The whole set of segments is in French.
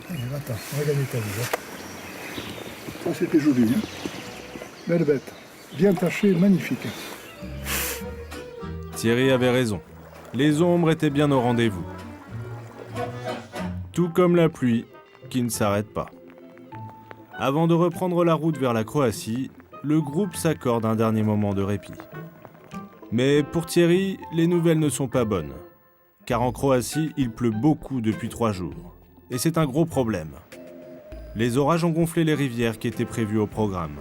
Attends, regarde ta vie. Ça c'était joli, hein. Belle bête. Bien tachée, magnifique. Thierry avait raison. Les ombres étaient bien au rendez-vous. Tout comme la pluie, qui ne s'arrête pas. Avant de reprendre la route vers la Croatie, le groupe s'accorde un dernier moment de répit. Mais pour Thierry, les nouvelles ne sont pas bonnes. Car en Croatie, il pleut beaucoup depuis 3 jours. Et c'est un gros problème. Les orages ont gonflé les rivières qui étaient prévues au programme.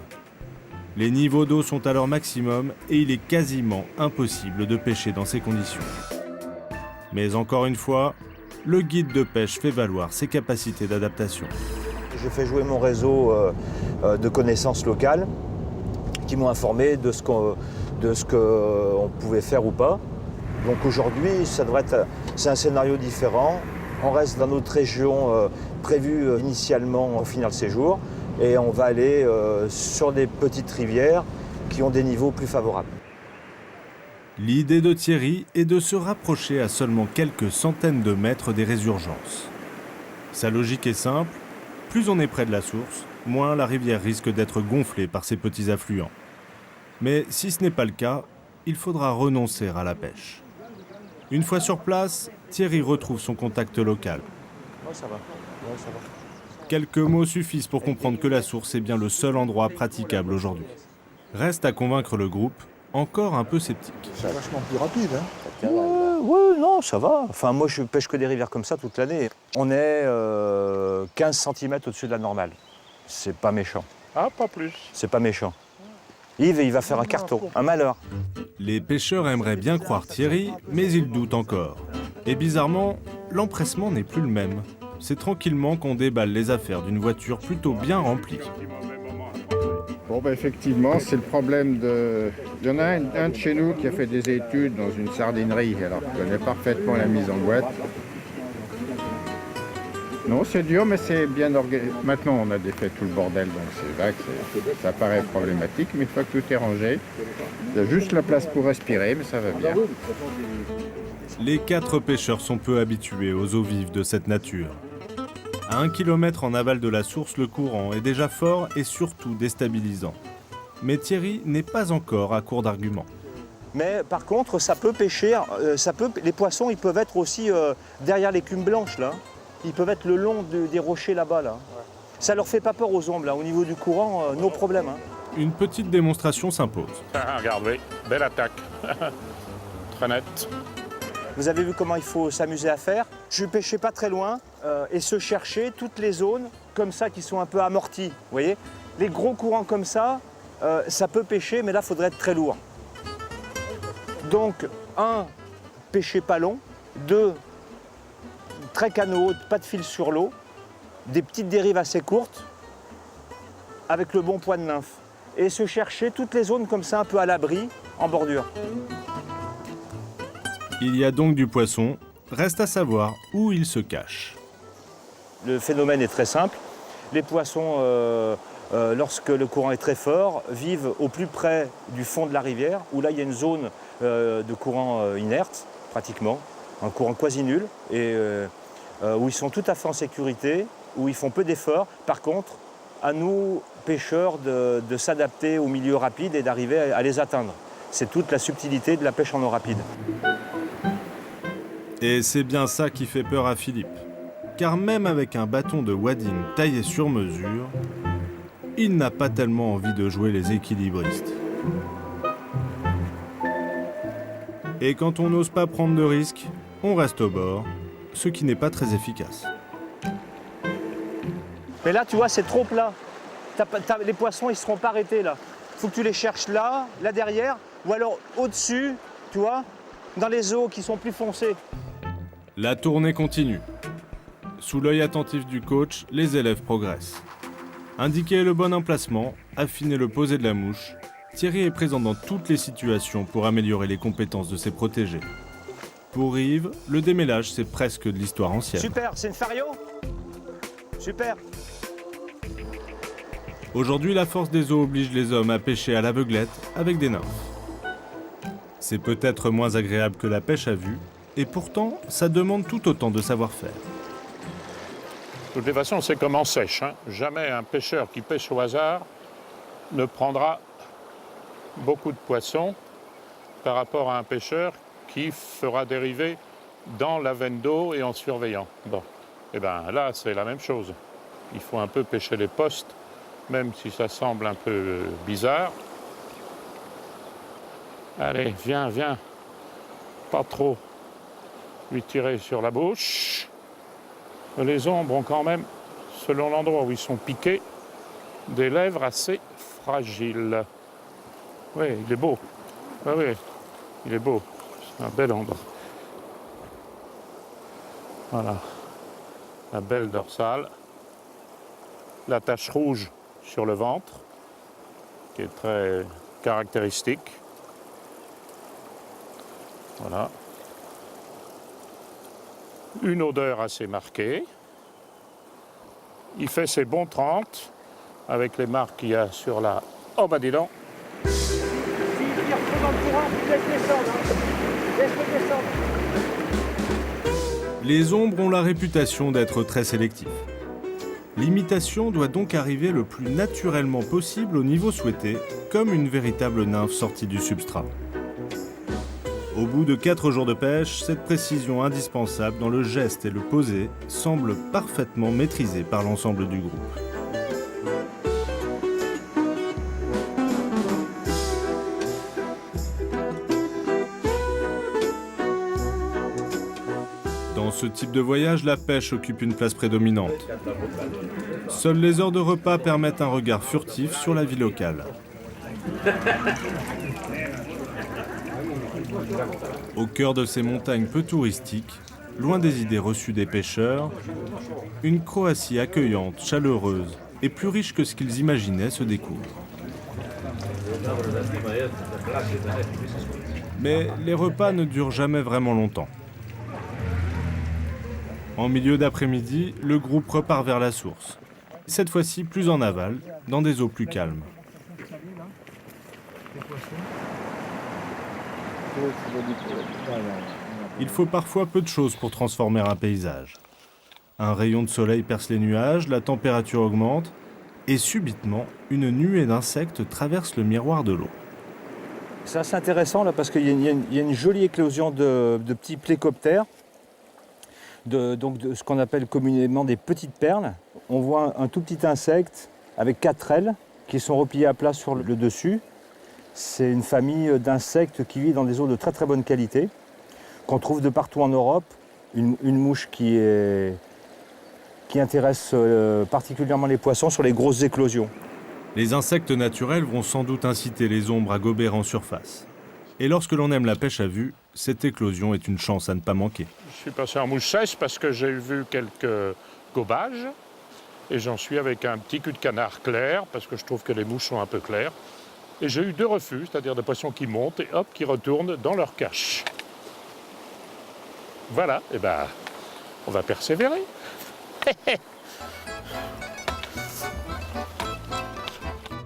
Les niveaux d'eau sont à leur maximum et il est quasiment impossible de pêcher dans ces conditions. Mais encore une fois, le guide de pêche fait valoir ses capacités d'adaptation. J'ai fait jouer mon réseau de connaissances locales qui m'ont informé de ce qu'on pouvait faire ou pas. Donc aujourd'hui, c'est un scénario différent. On reste dans notre région prévue initialement au final de séjour et on va aller sur des petites rivières qui ont des niveaux plus favorables. L'idée de Thierry est de se rapprocher à seulement quelques centaines de mètres des résurgences. Sa logique est simple, plus on est près de la source, moins la rivière risque d'être gonflée par ses petits affluents. Mais si ce n'est pas le cas, il faudra renoncer à la pêche. Une fois sur place, Thierry retrouve son contact local. Ouais, ça va. Quelques mots suffisent pour comprendre que la source est bien le seul endroit praticable aujourd'hui. Reste à convaincre le groupe, encore un peu sceptique. C'est vachement plus rapide, hein. Ouais, non, ça va. Enfin, moi, je pêche que des rivières comme ça toute l'année. On est 15 cm au-dessus de la normale. C'est pas méchant. Ah, pas plus. C'est pas méchant. Yves, il va faire un carton, un malheur. Les pêcheurs aimeraient bien croire Thierry, mais ils doutent encore. Et bizarrement, l'empressement n'est plus le même. C'est tranquillement qu'on déballe les affaires d'une voiture plutôt bien remplie. Bon, ben effectivement, c'est le problème de... Il y en a un de chez nous qui a fait des études dans une sardinerie, alors il connaît parfaitement la mise en boîte. Non, c'est dur, mais c'est bien organisé. Maintenant, on a défait tout le bordel, donc c'est vrai que ça paraît problématique, mais une fois que tout est rangé, il y a juste la place pour respirer, mais ça va bien. Les 4 pêcheurs sont peu habitués aux eaux vives de cette nature. À 1 kilomètre en aval de la source, le courant est déjà fort et surtout déstabilisant. Mais Thierry n'est pas encore à court d'arguments. Mais par contre, ça peut pêcher, les poissons, ils peuvent être aussi derrière l'écume blanche, là. Ils peuvent être le long des rochers là-bas, là. Ça leur fait pas peur aux ombres, là. Au niveau du courant, nos problèmes. Hein. Une petite démonstration s'impose. Ah, regardez, belle attaque. Très nette. Vous avez vu comment il faut s'amuser à faire. Je pêchais pas très loin et se chercher toutes les zones comme ça qui sont un peu amorties. Vous voyez, les gros courants comme ça, ça peut pêcher, mais là, il faudrait être très lourd. Donc, 1, pêcher pas long. 2, très canot, pas de fil sur l'eau. Des petites dérives assez courtes avec le bon poids de nymphe. Et se chercher toutes les zones comme ça, un peu à l'abri, en bordure. Il y a donc du poisson, reste à savoir où il se cache. Le phénomène est très simple. Les poissons, lorsque le courant est très fort, vivent au plus près du fond de la rivière, où là il y a une zone de courant inerte, pratiquement, un courant quasi nul, et où ils sont tout à fait en sécurité, où ils font peu d'efforts. Par contre, à nous, pêcheurs, de s'adapter au milieu rapide et d'arriver à les atteindre. C'est toute la subtilité de la pêche en eau rapide. Et c'est bien ça qui fait peur à Philippe. Car même avec un bâton de wading taillé sur mesure, il n'a pas tellement envie de jouer les équilibristes. Et quand on n'ose pas prendre de risques, on reste au bord, ce qui n'est pas très efficace. Mais là, tu vois, c'est trop plat. Les poissons, ils ne seront pas arrêtés là. Il faut que tu les cherches là, là derrière, ou alors au-dessus, tu vois, dans les eaux qui sont plus foncées. La tournée continue. Sous l'œil attentif du coach, les élèves progressent. Indiquer le bon emplacement, affiner le posé de la mouche, Thierry est présent dans toutes les situations pour améliorer les compétences de ses protégés. Pour Yves, le démêlage, c'est presque de l'histoire ancienne. Super, c'est une fario? Super. Aujourd'hui, la force des eaux oblige les hommes à pêcher à l'aveuglette avec des nymphes. C'est peut-être moins agréable que la pêche à vue, et pourtant, ça demande tout autant de savoir-faire. De toute façon, c'est comme en sèche, hein. Jamais un pêcheur qui pêche au hasard ne prendra beaucoup de poissons par rapport à un pêcheur qui fera dériver dans la veine d'eau et en surveillant. Bon, et bien là, c'est la même chose. Il faut un peu pêcher les postes, même si ça semble un peu bizarre. Allez, viens, viens. Pas trop lui tirer sur la bouche. Les ombres ont quand même, selon l'endroit où ils sont piqués, des lèvres assez fragiles. Oui, il est beau. Ah oui, il est beau. C'est un bel ombre. Voilà. La belle dorsale. La tache rouge sur le ventre, qui est très caractéristique. Voilà. Une odeur assez marquée. Il fait ses bons 30 avec les marques qu'il y a sur la... Oh bah dis donc. S'il reprend dans le courant, laisse descendre. Laisse-le descendre. Les ombres ont la réputation d'être très sélectifs. L'imitation doit donc arriver le plus naturellement possible au niveau souhaité, comme une véritable nymphe sortie du substrat. Au bout de 4 jours de pêche, cette précision indispensable dans le geste et le posé semble parfaitement maîtrisée par l'ensemble du groupe. Dans ce type de voyage, la pêche occupe une place prédominante. Seules les heures de repas permettent un regard furtif sur la vie locale. Au cœur de ces montagnes peu touristiques, loin des idées reçues des pêcheurs, une Croatie accueillante, chaleureuse et plus riche que ce qu'ils imaginaient se découvre. Mais les repas ne durent jamais vraiment longtemps. En milieu d'après-midi, le groupe repart vers la source. Cette fois-ci plus en aval, dans des eaux plus calmes. Il faut parfois peu de choses pour transformer un paysage. Un rayon de soleil perce les nuages, la température augmente, et subitement, une nuée d'insectes traverse le miroir de l'eau. C'est assez intéressant là parce qu'il y a une jolie éclosion de petits plécoptères, donc de ce qu'on appelle communément des petites perles. On voit un tout petit insecte avec 4 ailes qui sont repliées à plat sur le dessus. C'est une famille d'insectes qui vit dans des eaux de très très bonne qualité, qu'on trouve de partout en Europe. Une mouche qui intéresse particulièrement les poissons sur les grosses éclosions. Les insectes naturels vont sans doute inciter les ombres à gober en surface. Et lorsque l'on aime la pêche à vue, cette éclosion est une chance à ne pas manquer. Je suis passé en mouche sèche parce que j'ai vu quelques gobages et j'en suis avec un petit cul de canard clair parce que je trouve que les mouches sont un peu claires. Et j'ai eu 2 refus, c'est-à-dire des poissons qui montent et hop, qui retournent dans leur cache. Voilà, et ben, on va persévérer.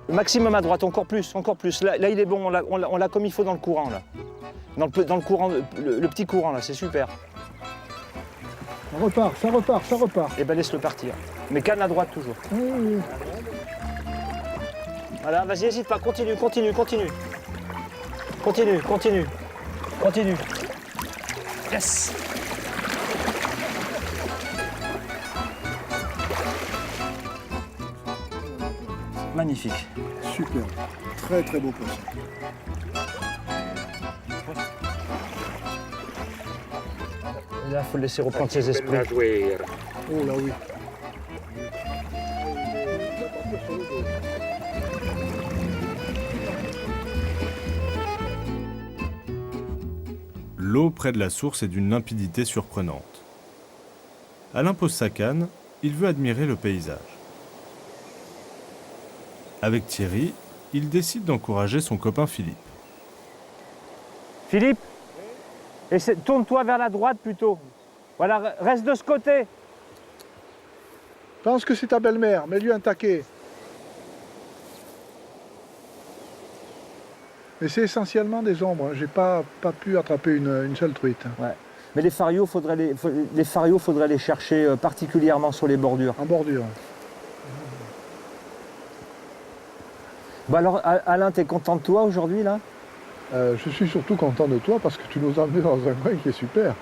Maximum à droite, encore plus, encore plus. Là il est bon, on l'a comme il faut dans le courant là. Dans le courant, le petit courant là, c'est super. Ça repart, ça repart, ça repart. Et ben laisse-le partir. Mais calme à droite toujours. Oui, oui. Voilà, vas-y, hésite pas, continue, continue, continue. Continue, continue, continue. Yes! Magnifique. Super. Très très beau poisson. Et là, il faut le laisser reprendre ses esprits. Oh là oui. L'eau près de la source est d'une limpidité surprenante. Alain pose sa canne, il veut admirer le paysage. Avec Thierry, il décide d'encourager son copain Philippe. Philippe, tourne-toi vers la droite plutôt. Voilà, reste de ce côté. Pense que c'est ta belle-mère, mets-lui un taquet. Mais c'est essentiellement des ombres, hein. J'ai pas pu attraper une seule truite. Ouais. Mais les farios, faudrait les chercher particulièrement sur les bordures. En bordure. Bah alors, Alain, t'es content de toi aujourd'hui, là? Je suis surtout content de toi parce que tu nous as emmenés dans un coin qui est super.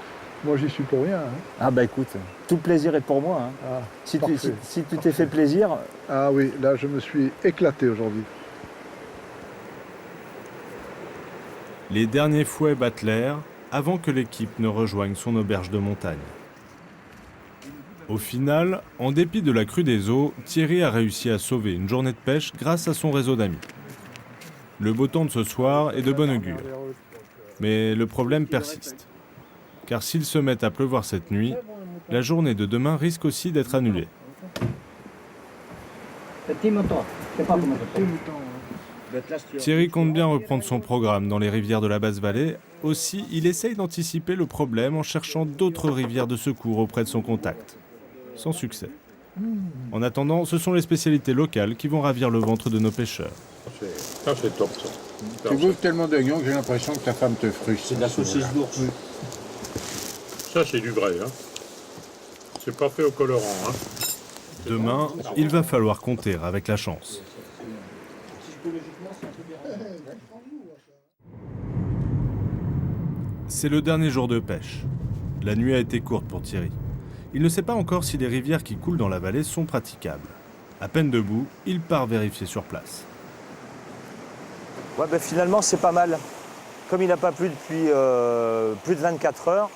Moi, j'y suis pour rien. Hein. Ah bah écoute, tout le plaisir est pour moi. Hein. Ah, Si parfait. tu t'es fait plaisir, Ah oui, là, je me suis éclaté aujourd'hui. Les derniers fouets battent l'air avant que l'équipe ne rejoigne son auberge de montagne. Au final, en dépit de la crue des eaux, Thierry a réussi à sauver une journée de pêche grâce à son réseau d'amis. Le beau temps de ce soir est de bon augure. Mais le problème persiste. Car s'il se met à pleuvoir cette nuit, la journée de demain risque aussi d'être annulée. Thierry compte bien reprendre son programme dans les rivières de la Basse-Vallée. Aussi, il essaye d'anticiper le problème en cherchant d'autres rivières de secours auprès de son contact. Sans succès. En attendant, ce sont les spécialités locales qui vont ravir le ventre de nos pêcheurs. Ça, c'est top, ça. Tu bouffes tellement d'oignons que j'ai l'impression que ta femme te frustre. c'est de la saucisse d'ours. Ça, c'est du vrai. Hein. C'est pas fait au colorant. Hein. Demain, il va falloir compter avec la chance. C'est le dernier jour de pêche. La nuit a été courte pour Thierry. Il ne sait pas encore si les rivières qui coulent dans la vallée sont praticables. À peine debout, il part vérifier sur place. Ouais, ben finalement, c'est pas mal. Comme il n'a pas plu depuis plus de 24 heures,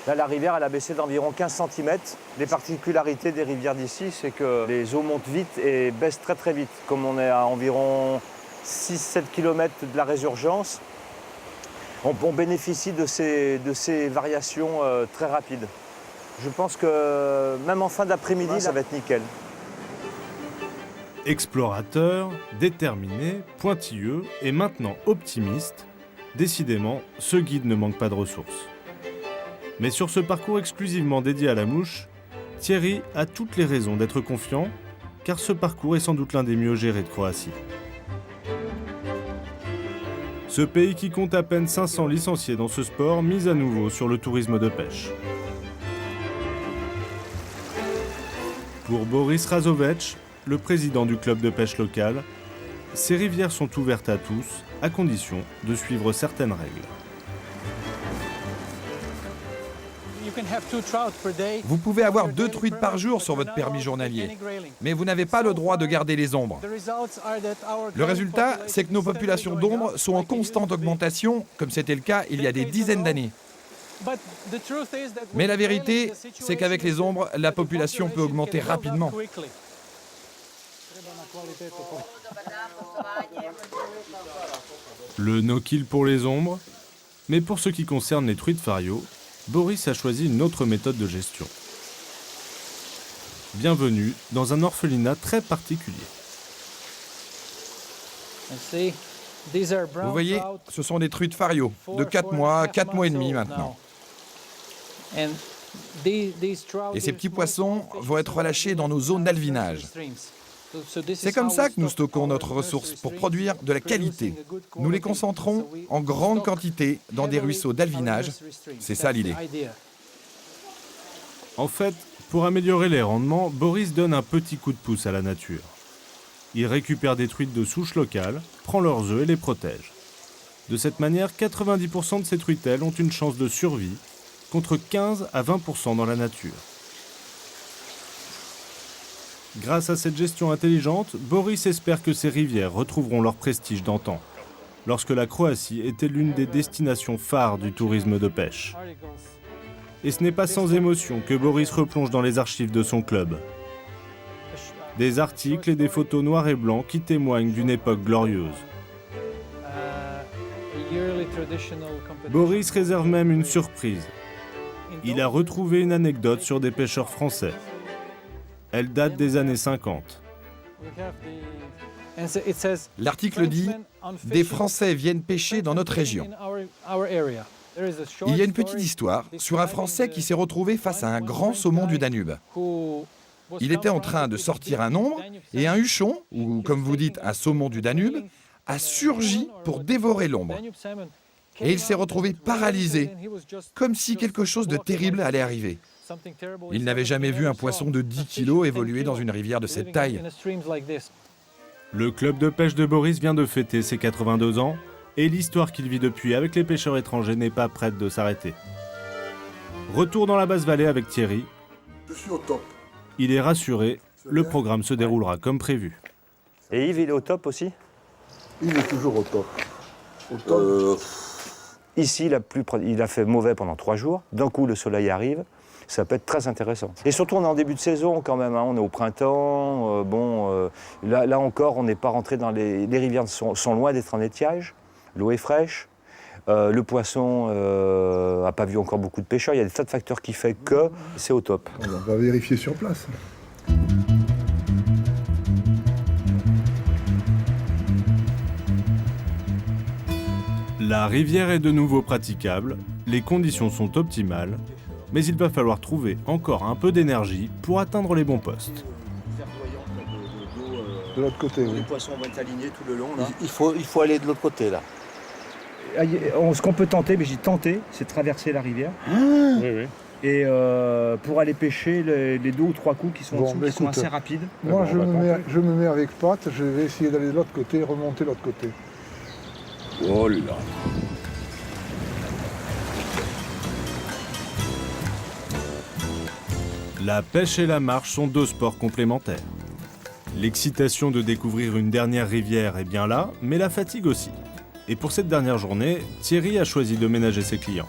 là, la rivière elle a baissé d'environ 15 cm. Les particularités des rivières d'ici, c'est que les eaux montent vite et baissent très très vite. Comme on est à environ 6-7 km de la résurgence, on bénéficie de ces variations très rapides. Je pense que même en fin d'après-midi, ça va être nickel. Explorateur, déterminé, pointilleux et maintenant optimiste, décidément, ce guide ne manque pas de ressources. Mais sur ce parcours exclusivement dédié à la mouche, Thierry a toutes les raisons d'être confiant, car ce parcours est sans doute l'un des mieux gérés de Croatie. Ce pays qui compte à peine 500 licenciés dans ce sport, mise à nouveau sur le tourisme de pêche. Pour Boris Razovec, le président du club de pêche local, ces rivières sont ouvertes à tous, à condition de suivre certaines règles. Vous pouvez avoir 2 truites par jour sur votre permis journalier, mais vous n'avez pas le droit de garder les ombres. Le résultat, c'est que nos populations d'ombres sont en constante augmentation, comme c'était le cas il y a des dizaines d'années. Mais la vérité, c'est qu'avec les ombres, la population peut augmenter rapidement. Le no-kill pour les ombres, mais pour ce qui concerne les truites fario, Boris a choisi une autre méthode de gestion. Bienvenue dans un orphelinat très particulier. Vous voyez, ce sont des truites fario, de 4 mois et demi maintenant. Et ces petits poissons vont être relâchés dans nos zones d'alvinage. C'est comme ça que nous stockons notre ressource pour produire de la qualité. Nous les concentrons en grande quantité dans des ruisseaux d'alvinage. C'est ça l'idée. En fait, pour améliorer les rendements, Boris donne un petit coup de pouce à la nature. Il récupère des truites de souche locale, prend leurs œufs et les protège. De cette manière, 90% de ces truitelles ont une chance de survie, contre 15 à 20% dans la nature. Grâce à cette gestion intelligente, Boris espère que ces rivières retrouveront leur prestige d'antan, lorsque la Croatie était l'une des destinations phares du tourisme de pêche. Et ce n'est pas sans émotion que Boris replonge dans les archives de son club. Des articles et des photos noires et blancs qui témoignent d'une époque glorieuse. Boris réserve même une surprise. Il a retrouvé une anecdote sur des pêcheurs français. Elle date des années 50. L'article dit « Des Français viennent pêcher dans notre région ». Il y a une petite histoire sur un Français qui s'est retrouvé face à un grand saumon du Danube. Il était en train de sortir un ombre et un huchon, ou comme vous dites, un saumon du Danube, a surgi pour dévorer l'ombre. et il s'est retrouvé paralysé, comme si quelque chose de terrible allait arriver. Il n'avait jamais vu un poisson de 10 kilos évoluer dans une rivière de cette taille. Le club de pêche de Boris vient de fêter ses 82 ans et l'histoire qu'il vit depuis avec les pêcheurs étrangers n'est pas prête de s'arrêter. Retour dans la basse vallée avec Thierry. Je suis au top. Il est rassuré, le programme se déroulera comme prévu. Et Yves, il est au top aussi? Il est toujours au top. Au top. Ici, il a fait mauvais pendant 3 jours. D'un coup, le soleil arrive. Ça peut être très intéressant. Et surtout, on est en début de saison quand même. Hein. On est au printemps. Là encore, on n'est pas rentré dans les rivières sont loin d'être en étiage. L'eau est fraîche. Le poisson n'a pas vu encore beaucoup de pêcheurs. Il y a des tas de facteurs qui font que c'est au top. On va vérifier sur place. La rivière est de nouveau praticable, les conditions sont optimales, mais il va falloir trouver encore un peu d'énergie pour atteindre les bons postes. De l'autre côté, oui. Les poissons vont être alignés tout le long. Là. Il faut aller de l'autre côté, là. Ce qu'on peut tenter, mais j'ai tenté, c'est de traverser la rivière. Oui, oui. Et pour aller pêcher les 2 ou 3 coups qui sont en dessous, qui sont assez rapides. Moi, je me mets avec Pat, je vais essayer d'aller de l'autre côté, remonter de l'autre côté. Oh là. La pêche et la marche sont 2 sports complémentaires. L'excitation de découvrir une dernière rivière est bien là, mais la fatigue aussi. Et pour cette dernière journée, Thierry a choisi de ménager ses clients.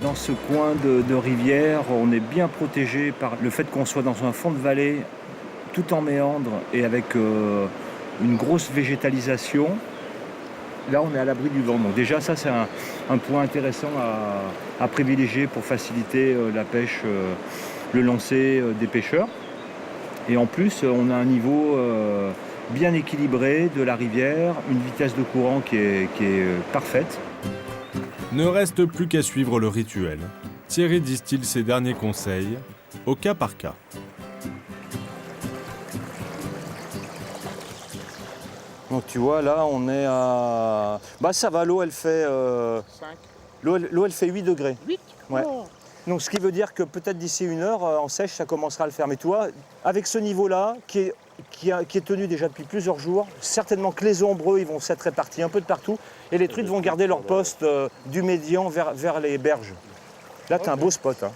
Dans ce coin de rivière, on est bien protégé par le fait qu'on soit dans un fond de vallée, tout en méandre et avec une grosse végétalisation. Là, on est à l'abri du vent. Donc déjà, ça, c'est un point intéressant à privilégier pour faciliter la pêche, le lancer des pêcheurs. Et en plus, on a un niveau bien équilibré de la rivière, une vitesse de courant qui est parfaite. Ne reste plus qu'à suivre le rituel. Thierry distille ses derniers conseils, au cas par cas. Donc tu vois, là, on est à... Bah ça va, l'eau, elle fait... 5. L'eau, elle fait 8 degrés. 8 Ouais. Donc ce qui veut dire que peut-être d'ici 1 heure, en sèche, ça commencera à le faire. Mais tu vois, avec ce niveau-là, qui est tenu déjà depuis plusieurs jours, certainement que les ombreux, ils vont s'être répartis un peu de partout, et les truites vont garder leur poste du médian vers les berges. Là, tu as un beau spot. Hein.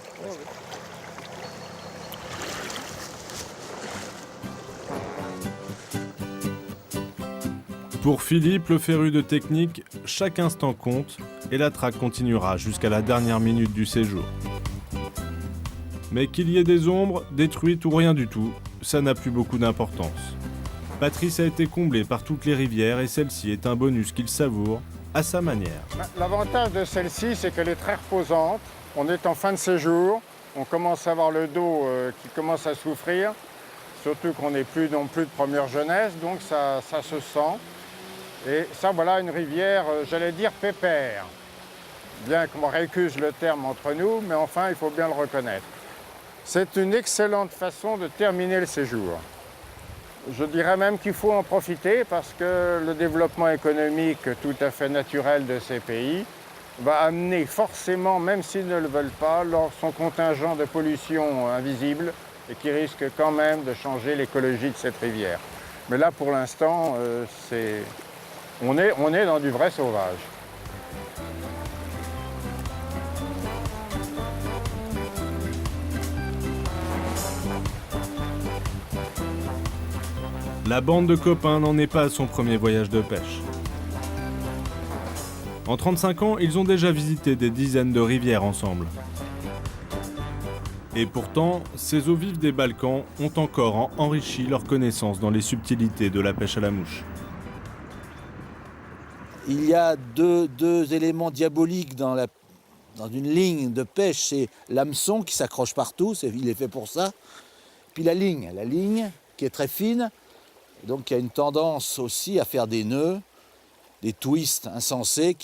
Pour Philippe, le féru de technique, chaque instant compte et la traque continuera jusqu'à la dernière minute du séjour. Mais qu'il y ait des ombres, des truites ou rien du tout, ça n'a plus beaucoup d'importance. Patrice a été comblé par toutes les rivières et celle-ci est un bonus qu'il savoure à sa manière. L'avantage de celle-ci, c'est qu'elle est très reposante. On est en fin de séjour, on commence à avoir le dos qui commence à souffrir, surtout qu'on n'est plus non plus de première jeunesse, donc ça se sent. Et ça, voilà une rivière, j'allais dire pépère. Bien qu'on récuse le terme entre nous, mais enfin, il faut bien le reconnaître. C'est une excellente façon de terminer le séjour. Je dirais même qu'il faut en profiter parce que le développement économique tout à fait naturel de ces pays va amener forcément, même s'ils ne le veulent pas, son contingent de pollution invisible et qui risque quand même de changer l'écologie de cette rivière. Mais là, pour l'instant, on est dans du vrai sauvage. La bande de copains n'en est pas à son premier voyage de pêche. En 35 ans, ils ont déjà visité des dizaines de rivières ensemble. Et pourtant, ces eaux vives des Balkans ont encore enrichi leur connaissance dans les subtilités de la pêche à la mouche. Il y a deux éléments diaboliques dans une ligne de pêche. C'est l'hameçon qui s'accroche partout, il est fait pour ça. Puis la ligne qui est très fine, donc qui a une tendance aussi à faire des nœuds, des twists insensés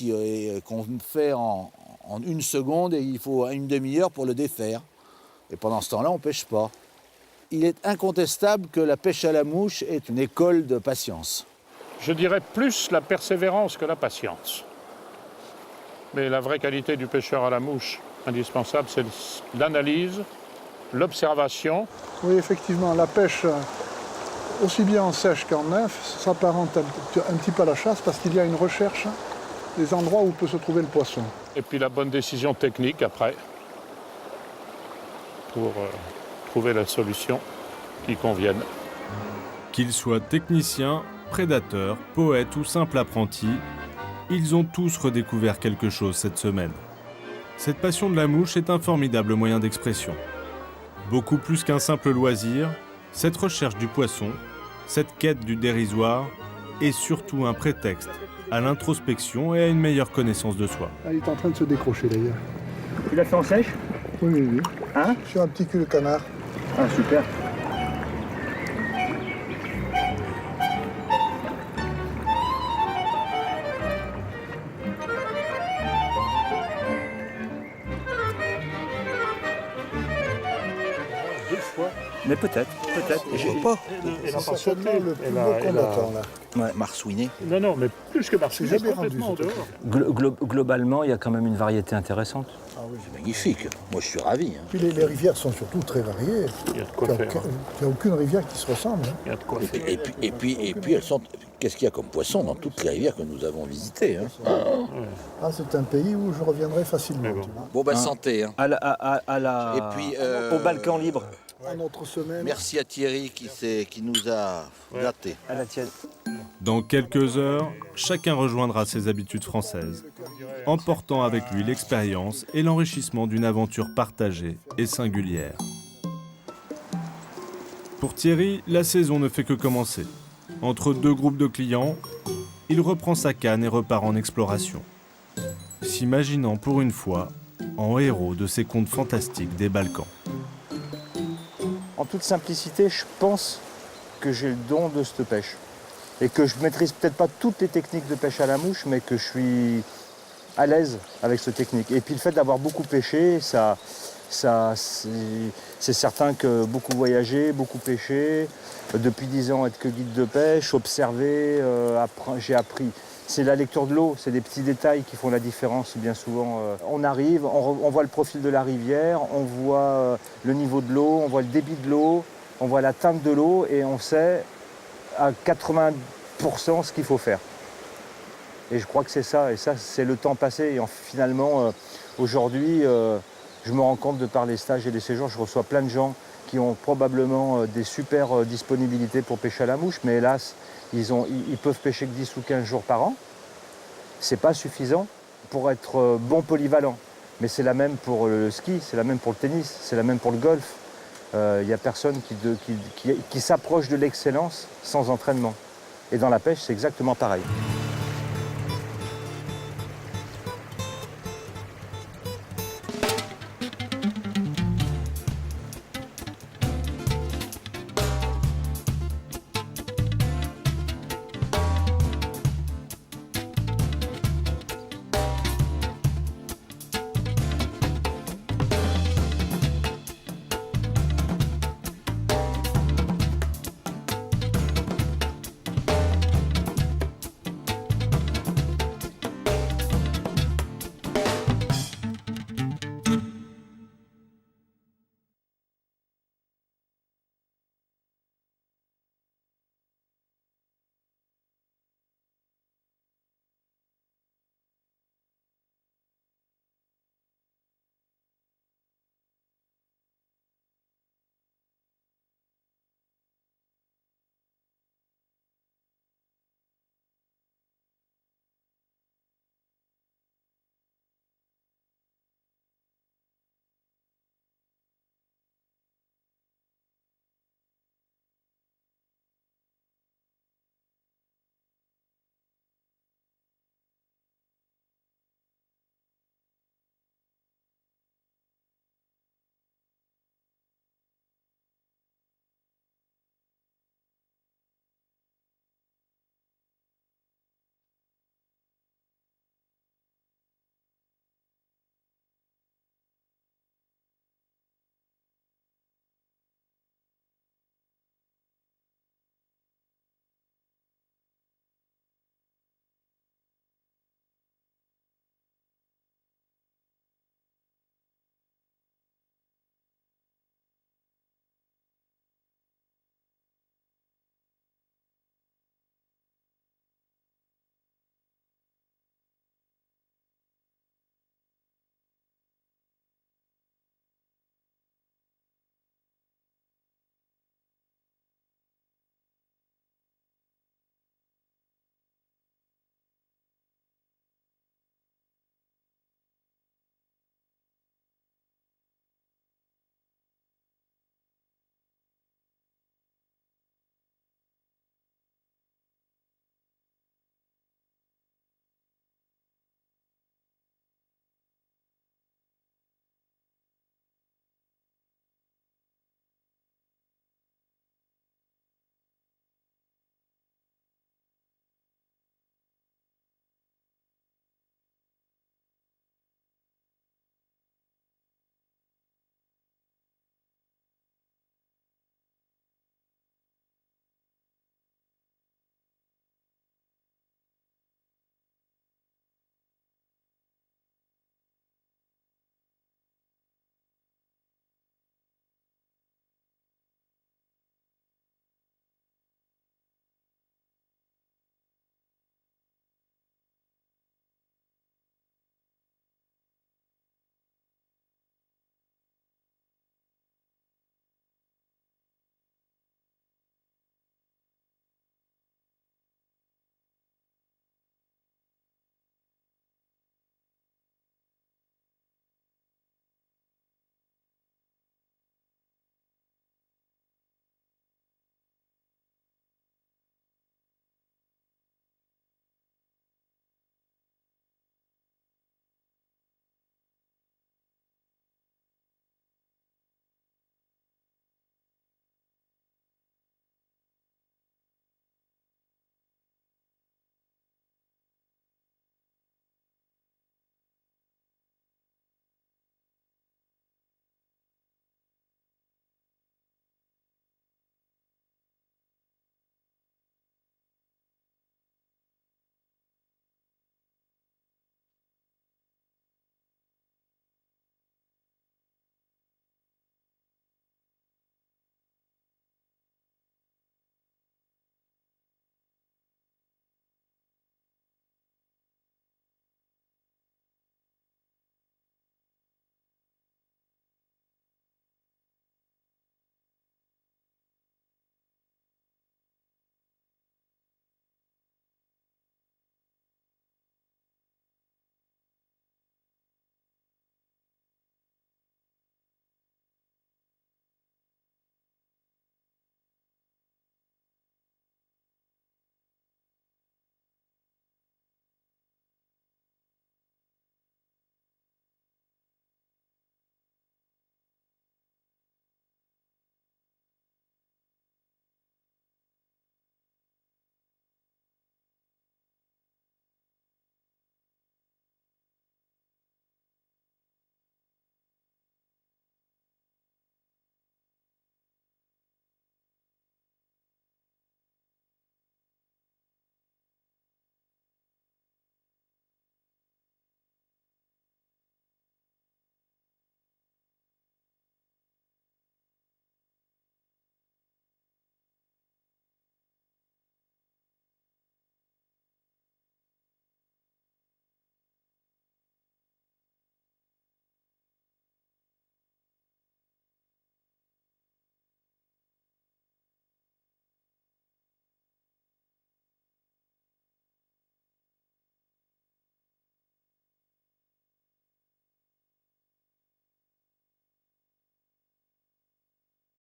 qu'on fait en 1 seconde et il faut 1 demi-heure pour le défaire. Et pendant ce temps-là, on ne pêche pas. Il est incontestable que la pêche à la mouche est une école de patience. Je dirais plus la persévérance que la patience. Mais la vraie qualité du pêcheur à la mouche, indispensable, c'est l'analyse, l'observation. Oui, effectivement, la pêche, aussi bien en sèche qu'en nymphe, s'apparente un petit peu à la chasse parce qu'il y a une recherche des endroits où peut se trouver le poisson. Et puis la bonne décision technique après, pour trouver la solution qui convienne. Qu'ils soient techniciens, prédateurs, poètes ou simples apprentis, ils ont tous redécouvert quelque chose cette semaine. Cette passion de la mouche est un formidable moyen d'expression. Beaucoup plus qu'un simple loisir, cette recherche du poisson, cette quête du dérisoire est surtout un prétexte à l'introspection et à une meilleure connaissance de soi. Ah, il est en train de se décrocher d'ailleurs. Tu l'as fait en sèche? Oui, oui, oui. Hein? Sur un petit cul de canard. Ah, super. Mais peut-être. Je sais pas. Elle a C'est pas certainement sauté. le plus beau combattant, là. Ouais, marsouiné. Non, mais plus que Marseille, C'est c'est jamais rendu, complètement en ce dehors. Globalement, il y a quand même une variété intéressante. C'est magnifique. Moi, je suis ravi. Hein. Puis les rivières sont surtout très variées. Il y a de quoi Il faire. n'y a aucune rivière qui se ressemble. Hein. Il y a de quoi faire. Et puis, elles sont. Qu'est-ce qu'il y a comme poisson dans toutes les rivières que nous avons visitées, hein. Ah, c'est un pays où je reviendrai facilement. Mais bon. Tu vois. Bon, bah, santé. Hein. Et puis, au Balkan libre. À notre semaine. Merci à Thierry qui nous a gâtés. À la tienne. Dans quelques heures, chacun rejoindra ses habitudes françaises, emportant avec lui l'expérience et l'enrichissement d'une aventure partagée et singulière. Pour Thierry, la saison ne fait que commencer. Entre deux groupes de clients, il reprend sa canne et repart en exploration, s'imaginant pour une fois en héros de ces contes fantastiques des Balkans. En toute simplicité, je pense que j'ai le don de cette pêche. Et que je maîtrise peut-être pas toutes les techniques de pêche à la mouche, mais que je suis à l'aise avec cette technique. Et puis le fait d'avoir beaucoup pêché, c'est certain que beaucoup voyager, beaucoup pêcher, depuis 10 ans être que guide de pêche, observer, j'ai appris. C'est la lecture de l'eau, c'est des petits détails qui font la différence bien souvent. On arrive, on voit le profil de la rivière, on voit le niveau de l'eau, on voit le débit de l'eau, on voit la teinte de l'eau et on sait à 80% ce qu'il faut faire. Et je crois que c'est ça, et ça c'est le temps passé. Et finalement, aujourd'hui, je me rends compte de par les stages et les séjours, je reçois plein de gens qui ont probablement des super disponibilités pour pêcher à la mouche, mais hélas, ils peuvent pêcher que 10 ou 15 jours par an. C'est pas suffisant pour être bon polyvalent. Mais c'est la même pour le ski, c'est la même pour le tennis, c'est la même pour le golf. Il n'y a personne qui s'approche de l'excellence sans entraînement. Et dans la pêche, c'est exactement pareil.